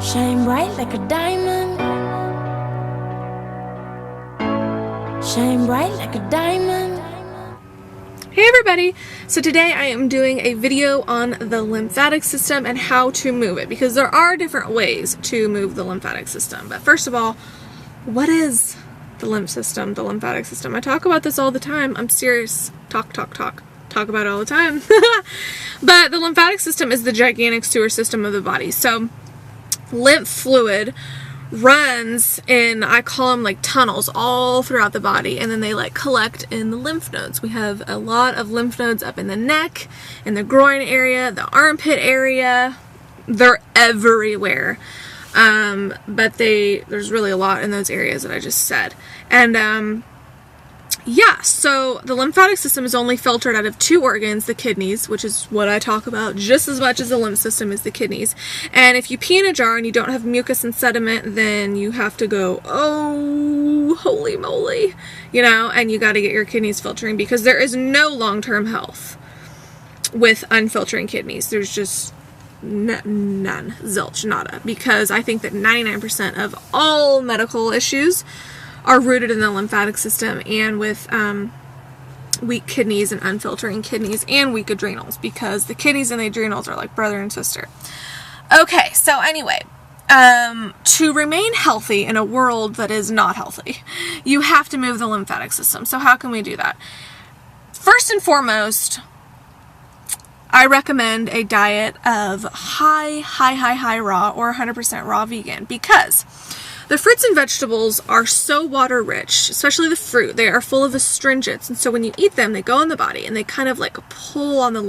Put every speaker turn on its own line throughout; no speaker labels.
Shine bright like a diamond. Shine bright like a diamond.
Hey everybody! So today I am doing a video on the lymphatic system and how to move it, because there are different ways to move the lymphatic system. But first of all, what is the lymph system, the lymphatic system? I talk about this all the time. I'm serious. Talk about it all the time. But the lymphatic system is the gigantic sewer system of the body. So lymph fluid runs in, I call them like tunnels all throughout the body, and then they like collect in the lymph nodes. We have a lot of lymph nodes up in the neck, in the groin area, the armpit area. They're everywhere. But there's really a lot in those areas that I just said. And yeah, so the lymphatic system is only filtered out of two organs, the kidneys, which is what I talk about just as much as the lymph system is the kidneys. And if you pee in a jar and you don't have mucus and sediment, then you have to go, oh, holy moly, you know, and you got to get your kidneys filtering, because there is no long-term health with unfiltering kidneys. There's just none, zilch, nada, because I think that 99% of all medical issues are rooted in the lymphatic system, and with weak kidneys and unfiltering kidneys and weak adrenals, because the kidneys and the adrenals are like brother and sister. Okay, so anyway, to remain healthy in a world that is not healthy, you have to move the lymphatic system. So how can we do that? First and foremost, I recommend a diet of high raw or 100% raw vegan, because the fruits and vegetables are so water rich, especially the fruit. They are full of astringents, and so when you eat them, they go in the body and they kind of like pull on the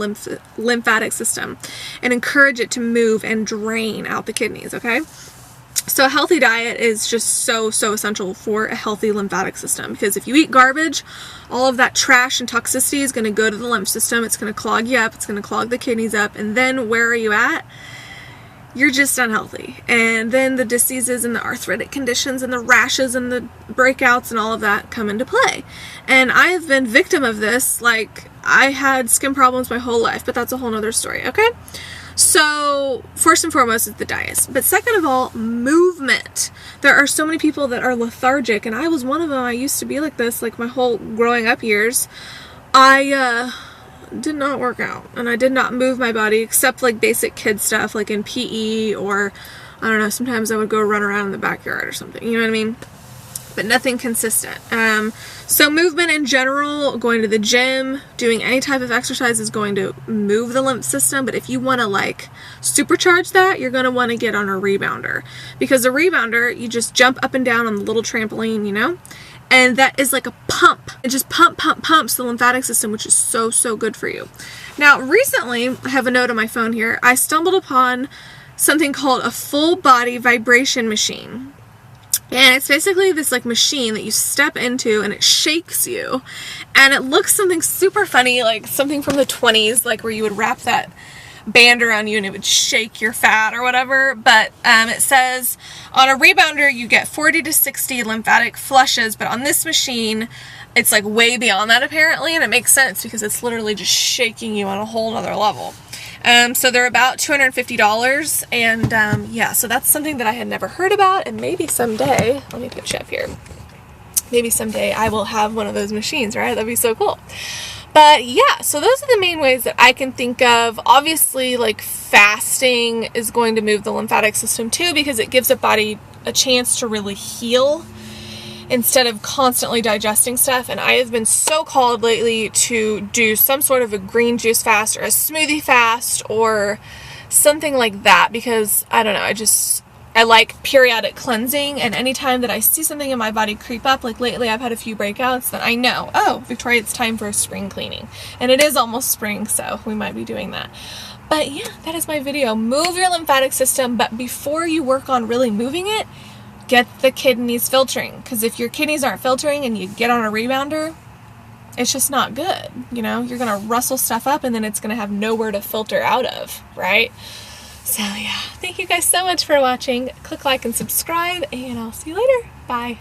lymphatic system and encourage it to move and drain out the kidneys, okay? So a healthy diet is just so essential for a healthy lymphatic system, because if you eat garbage, all of that trash and toxicity is going to go to the lymph system. It's going to clog you up. It's going to clog the kidneys up. And then where are you at? You're just unhealthy. And then the diseases and the arthritic conditions and the rashes and the breakouts and all of that come into play. And I have been victim of this. Like, I had skin problems my whole life, but that's a whole nother story, okay? So first and foremost is the diet. But second of all, movement. There are so many people that are lethargic, and I was one of them. I used to be like this, like my whole growing up years. I did not work out, and I did not move my body except like basic kid stuff, like in PE, or I don't know, sometimes I would go run around in the backyard or something, you know what I mean? But nothing consistent. So movement in general, going to the gym, doing any type of exercise is going to move the lymph system. But if you want to like supercharge that, you're going to want to get on a rebounder, because a rebounder, you just jump up and down on the little trampoline, you know? And that is like a pump. It just pumps the lymphatic system, which is so good for you. Now, recently, I have a note on my phone here, I stumbled upon something called a full body vibration machine. And it's basically this like machine that you step into and it shakes you. And it looks something super funny, like something from the 20s, like where you would wrap that band around you and it would shake your fat or whatever. But it says on a rebounder you get 40 to 60 lymphatic flushes, but on this machine it's like way beyond that apparently, and it makes sense because it's literally just shaking you on a whole nother level. So they're about $250, and yeah, so that's something that I had never heard about, and maybe someday, let me put you up here, maybe someday I will have one of those machines, right? That'd be so cool. But yeah, so those are the main ways that I can think of. Obviously, like fasting is going to move the lymphatic system too, because it gives the body a chance to really heal instead of constantly digesting stuff. And I have been so called lately to do some sort of a green juice fast or a smoothie fast or something like that, because I don't know, I like periodic cleansing, and anytime that I see something in my body creep up, like lately I've had a few breakouts, that I know, oh, Victoria, it's time for a spring cleaning. And it is almost spring, so we might be doing that. But yeah, that is my video. Move your lymphatic system, but before you work on really moving it, get the kidneys filtering. Because if your kidneys aren't filtering and you get on a rebounder, it's just not good. You know, you're going to rustle stuff up and then it's going to have nowhere to filter out of, right? So yeah, thank you guys so much for watching. Click like and subscribe, and I'll see you later. Bye.